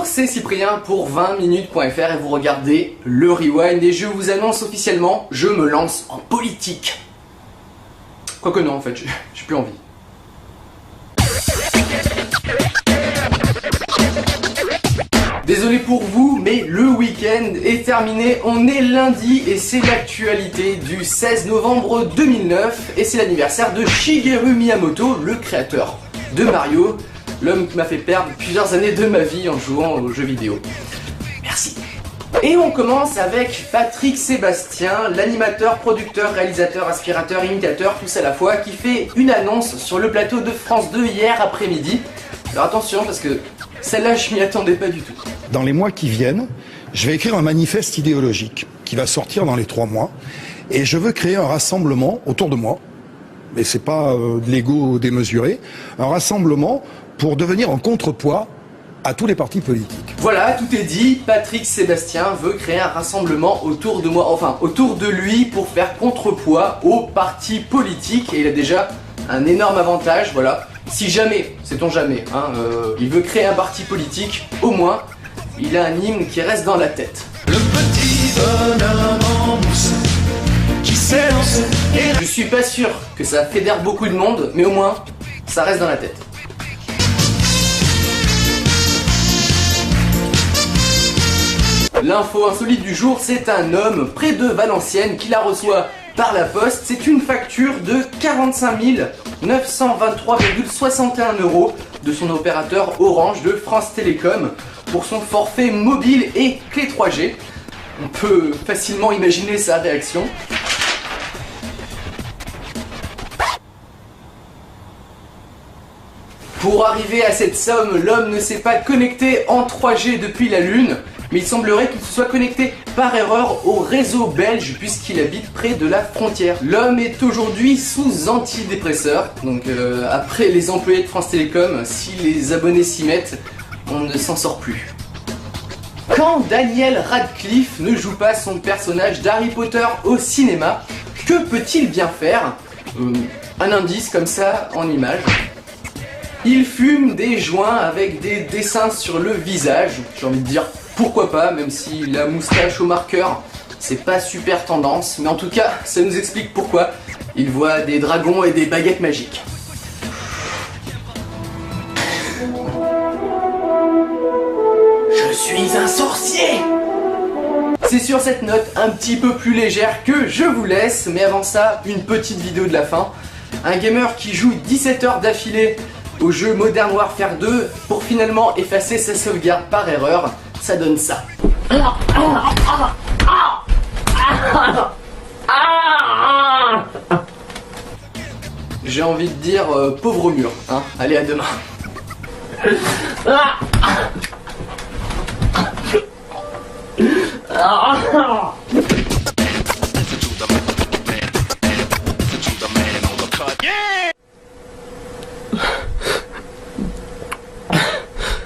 c'est Cyprien pour 20minutes.fr et vous regardez le Rewind et je vous annonce officiellement, je me lance en politique. Quoique non en fait, j'ai plus envie. Désolé pour vous, mais le week-end est terminé, on est lundi et c'est l'actualité du 16 novembre 2009 et c'est l'anniversaire de Shigeru Miyamoto, le créateur de Mario, l'homme qui m'a fait perdre plusieurs années de ma vie en jouant aux jeux vidéo. Merci. Et on commence avec Patrick Sébastien, l'animateur, producteur, réalisateur, aspirateur, imitateur, tous à la fois, qui fait une annonce sur le plateau de France 2 hier après-midi. Alors attention parce que celle-là je m'y attendais pas du tout. Dans les mois qui viennent, je vais écrire un manifeste idéologique qui va sortir dans les 3 mois et je veux créer un rassemblement autour de moi, mais c'est pas de l'ego démesuré, un rassemblement pour devenir un contrepoids à tous les partis politiques. Voilà, tout est dit, Patrick Sébastien veut créer un rassemblement autour de moi, enfin autour de lui pour faire contrepoids aux partis politiques et il a déjà un énorme avantage, voilà. Si jamais, sait-on jamais, il veut créer un parti politique, au moins, il a un hymne qui reste dans la tête. Le petit bonhomme en mousse qui s'élance et... Je suis pas sûr que ça fédère beaucoup de monde, mais au moins, ça reste dans la tête. L'info insolite du jour, c'est un homme près de Valenciennes qui la reçoit par la poste. C'est une facture de 45 923,61 € de son opérateur Orange de France Télécom pour son forfait mobile et clé 3G. On peut facilement imaginer sa réaction. Pour arriver à cette somme, l'homme ne s'est pas connecté en 3G depuis la Lune, mais il semblerait qu'il se soit connecté par erreur au réseau belge puisqu'il habite près de la frontière. L'homme est aujourd'hui sous antidépresseur, donc après les employés de France Télécom, si les abonnés s'y mettent, on ne s'en sort plus. Quand Daniel Radcliffe ne joue pas son personnage d'Harry Potter au cinéma, que peut-il bien faire? Un indice comme ça en image. Il fume des joints avec des dessins sur le visage, j'ai envie de dire pourquoi pas, même si la moustache au marqueur c'est pas super tendance, mais en tout cas ça nous explique pourquoi il voit des dragons et des baguettes magiques. Je suis un sorcier! C'est sur cette note un petit peu plus légère que je vous laisse, mais avant ça, une petite vidéo de la fin. Un gamer qui joue 17 heures d'affilée au jeu Modern Warfare 2 pour finalement effacer sa sauvegarde par erreur, ça donne ça. J'ai envie de dire pauvre mur, hein. Allez, à demain.